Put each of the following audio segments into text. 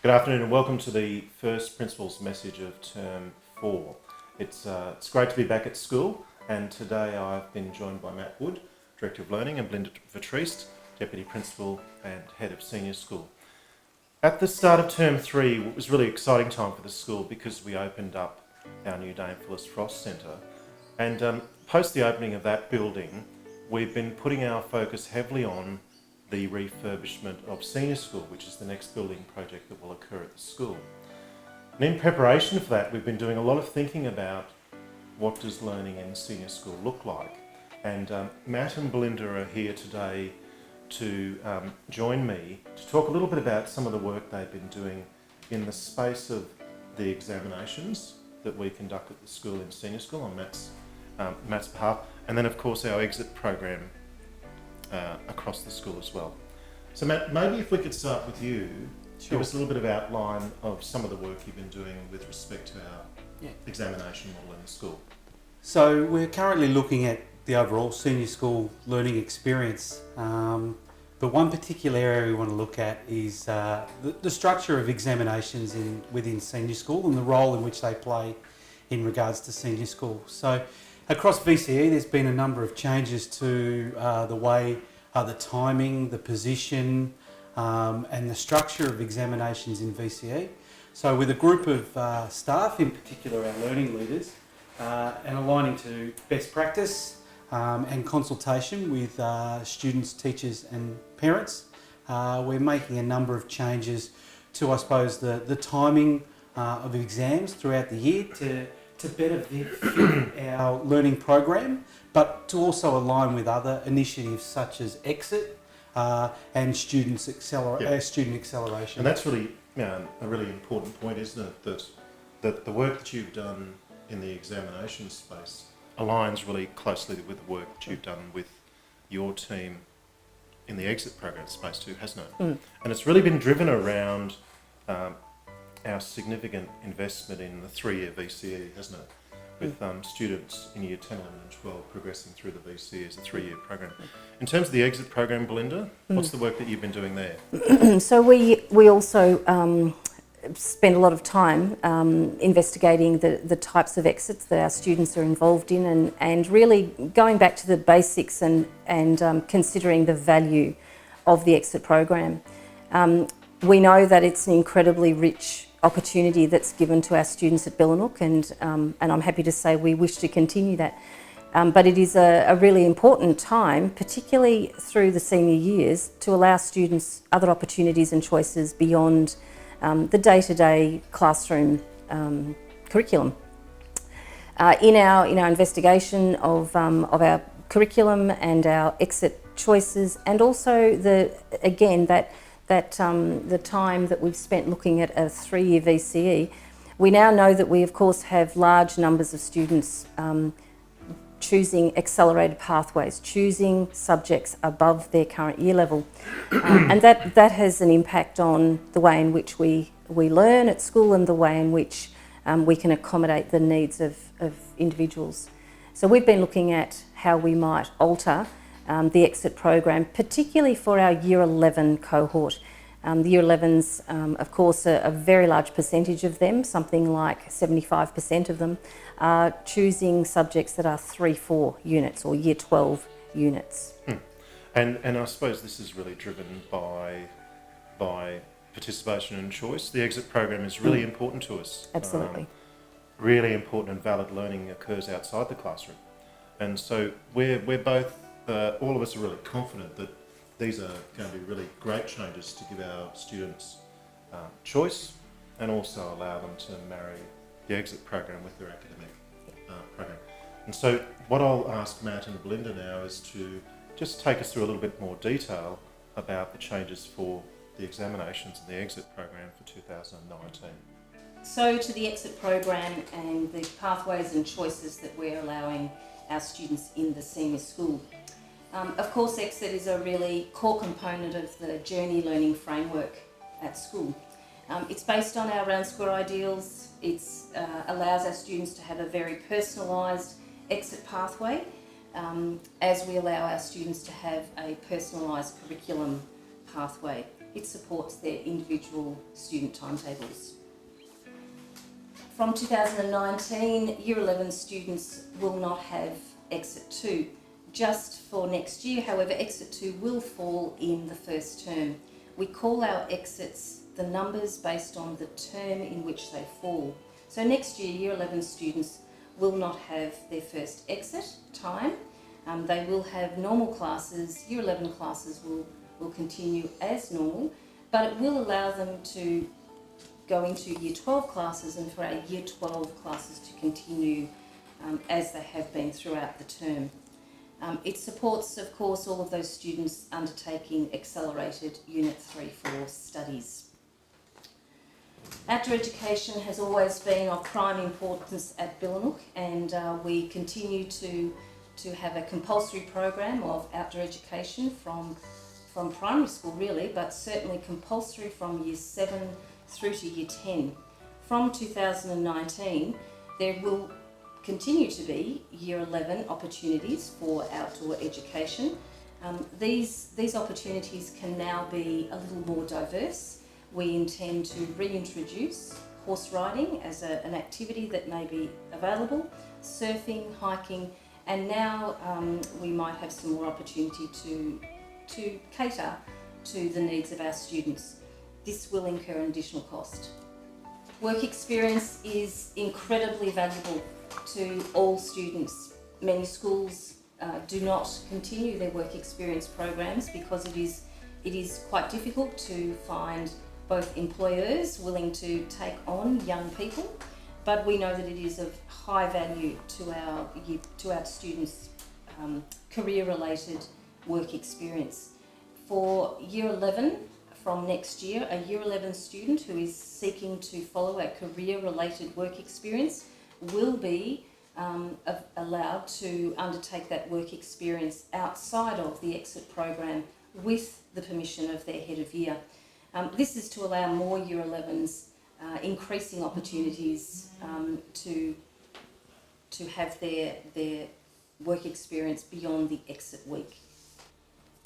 Good afternoon and welcome to the first principal's message of Term 4. It's great to be back at school, and today I've been joined by Matt Wood, Director of Learning, and Belinda Vertriest, Deputy Principal and Head of Senior School. At the start of Term 3, it was a really exciting time for the school because we opened up our new Dame Phyllis Frost Centre, and post the opening of that building, we've been putting our focus heavily on the refurbishment of Senior School, which is the next building project that will occur at the school. And in preparation for that, we've been doing a lot of thinking about what does learning in Senior School look like. And Matt and Belinda are here today to join me to talk a little bit about some of the work they've been doing in the space of the examinations that we conduct at the school in Senior School on Matt's behalf, and then of course our exit program across the school as well. So Matt, maybe if we could start with you, Sure. give us a little bit of outline of some of the work you've been doing with respect to our examination model in the school. So we're currently looking at the overall senior school learning experience, but one particular area we want to look at is the structure of examinations within senior school and the role in which they play in regards to senior school. So across VCE there's been a number of changes to the way, the timing, the position and the structure of examinations in VCE. So with a group of staff, in particular our learning leaders, and aligning to best practice and consultation with students, teachers and parents, we're making a number of changes to, I suppose, the timing of exams throughout the year to better fit our learning program, but to also align with other initiatives such as exit and student acceleration. And that's really a really important point, isn't it? That the work that you've done in the examination space aligns really closely with the work that you've done with your team in the exit program space too, hasn't it? And it's really been driven around our significant investment in the 3-year VCE, hasn't it? With students in year 10, 11 and 12 progressing through the VCE as a 3-year program. In terms of the exit program, Belinda, what's the work that you've been doing there? So we also spend a lot of time investigating the types of exits that our students are involved in, and really going back to the basics and considering the value of the exit program. We know that it's an incredibly rich opportunity that's given to our students at Billanook, and I'm happy to say we wish to continue that. But it is a really important time, particularly through the senior years, to allow students other opportunities and choices beyond the day-to-day classroom curriculum. In our investigation of our curriculum and our exit choices, and also the time that we've spent looking at a 3-year VCE, we now know that we of course have large numbers of students choosing accelerated pathways, choosing subjects above their current year level. And that has an impact on the way in which we learn at school and the way in which we can accommodate the needs of individuals. So we've been looking at how we might alter the exit program, particularly for our Year 11 cohort. The Year 11s, of course, a very large percentage of them, something like 75% of them, are choosing subjects that are 3-4 units or Year 12 units. And I suppose this is really driven by participation and choice. The exit program is really important to us. Absolutely. Really important and valid learning occurs outside the classroom. And so we're both, all of us are really confident that these are going to be really great changes to give our students choice and also allow them to marry the exit program with their academic program. And so what I'll ask Matt and Belinda now is to just take us through a little bit more detail about the changes for the examinations and the exit program for 2019. So to the exit program and the pathways and choices that we're allowing our students in the senior school. Of course, exit is a really core component of the journey learning framework at school. It's based on our round square ideals. It allows our students to have a very personalised exit pathway, as we allow our students to have a personalised curriculum pathway. it supports their individual student timetables. From 2019, Year 11 students will not have Exit 2. Just for next year, however, Exit 2 will fall in the first term. We call our exits the numbers based on the term in which they fall. So next year, Year 11 students will not have their first exit time. They will have normal classes. Year 11 classes will continue as normal, but it will allow them to go into Year 12 classes and for our Year 12 classes to continue as they have been throughout the term. It supports, of course, all of those students undertaking accelerated Unit 3-4 studies. Outdoor education has always been of prime importance at Billanook, and we continue to have a compulsory program of outdoor education from primary school really, but certainly compulsory from Year 7 through to Year 10. From 2019, there will continue to be Year 11 opportunities for outdoor education. These opportunities can now be a little more diverse. We intend to reintroduce horse riding as an activity that may be available, surfing, hiking, and now we might have some more opportunity to cater to the needs of our students. This will incur an additional cost. Work experience is incredibly valuable to all students. Many schools do not continue their work experience programs because it is quite difficult to find both employers willing to take on young people, but we know that it is of high value to our students' career-related work experience. For Year 11, from next year, a Year 11 student who is seeking to follow a career-related work experience will be allowed to undertake that work experience outside of the exit program with the permission of their head of year. This is to allow more Year 11s increasing opportunities to have their work experience beyond the exit week.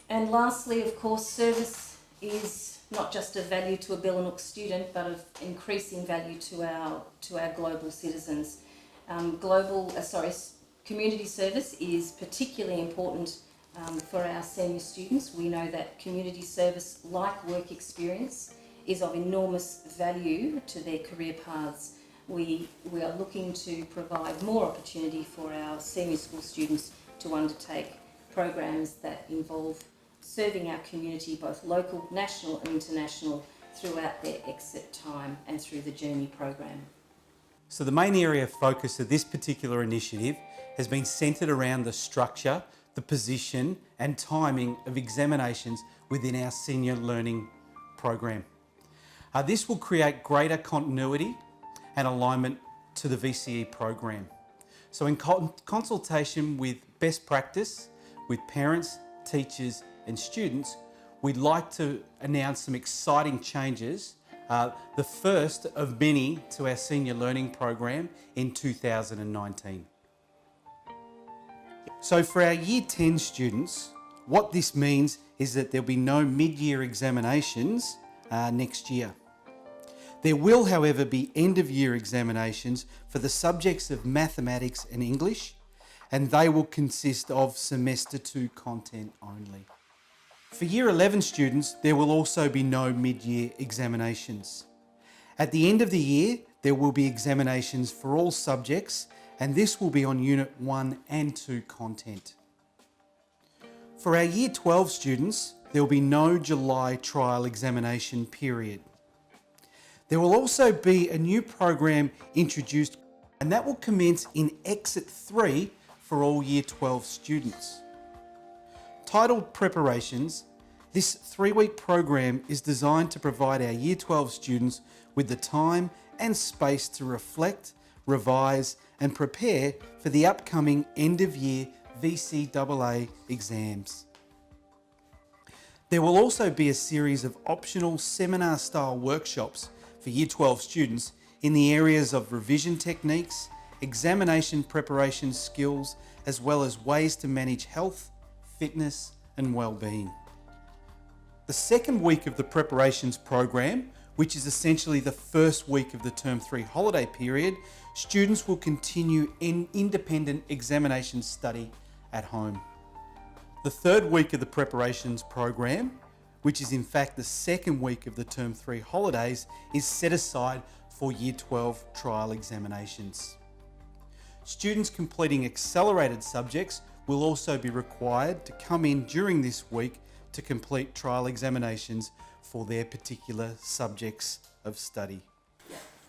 And lastly, of course, service is not just of value to a Billanook student, but of increasing value to our global citizens. Community service is particularly important for our senior students. We know that community service, like work experience, is of enormous value to their career paths. We are looking to provide more opportunity for our senior school students to undertake programs that involve serving our community, both local, national and international, throughout their exit time and through the Journey program. So the main area of focus of this particular initiative has been centred around the structure, the position and timing of examinations within our senior learning program. This will create greater continuity and alignment to the VCE program. So in consultation with best practice, with parents, teachers and students, we'd like to announce some exciting changes, the first of many to our senior learning program in 2019. So for our Year 10 students, what this means is that there'll be no mid-year examinations next year. There will, however, be end-of-year examinations for the subjects of mathematics and English, and they will consist of semester 2 content only. For Year 11 students, there will also be no mid-year examinations. At the end of the year, there will be examinations for all subjects, and this will be on Unit 1 and 2 content. For our Year 12 students, there will be no July trial examination period. There will also be a new program introduced, and that will commence in Exit 3 for all Year 12 students. Titled Preparations, this 3-week program is designed to provide our Year 12 students with the time and space to reflect, revise and prepare for the upcoming end-of-year VCAA exams. There will also be a series of optional seminar-style workshops for Year 12 students in the areas of revision techniques, examination preparation skills, as well as ways to manage health, fitness and well-being. The second week of the preparations program, which is essentially the first week of the Term 3 holiday period, students will continue in independent examination study at home. The third week of the preparations program, which is in fact the second week of the Term 3 holidays, is set aside for Year 12 trial examinations. Students completing accelerated subjects will also be required to come in during this week to complete trial examinations for their particular subjects of study.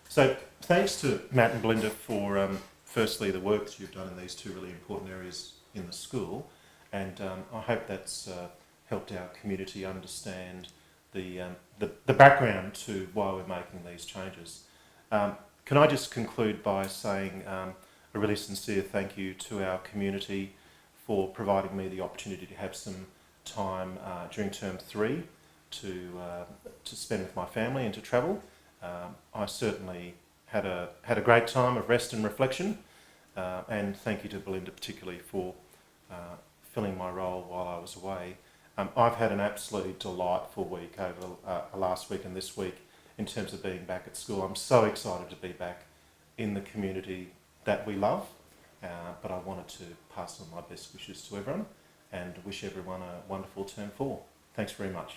So thanks to Matt and Belinda for firstly the work that you've done in these two really important areas in the school, and I hope that's helped our community understand the background to why we're making these changes. Can I just conclude by saying a really sincere thank you to our community for providing me the opportunity to have some time during Term 3 to spend with my family and to travel. I certainly had a great time of rest and reflection, and thank you to Belinda particularly for filling my role while I was away. I've had an absolutely delightful week over last week and this week in terms of being back at school. I'm so excited to be back in the community that we love, but I wanted to pass on my best wishes to everyone and wish everyone a wonderful Term 4. Thanks very much.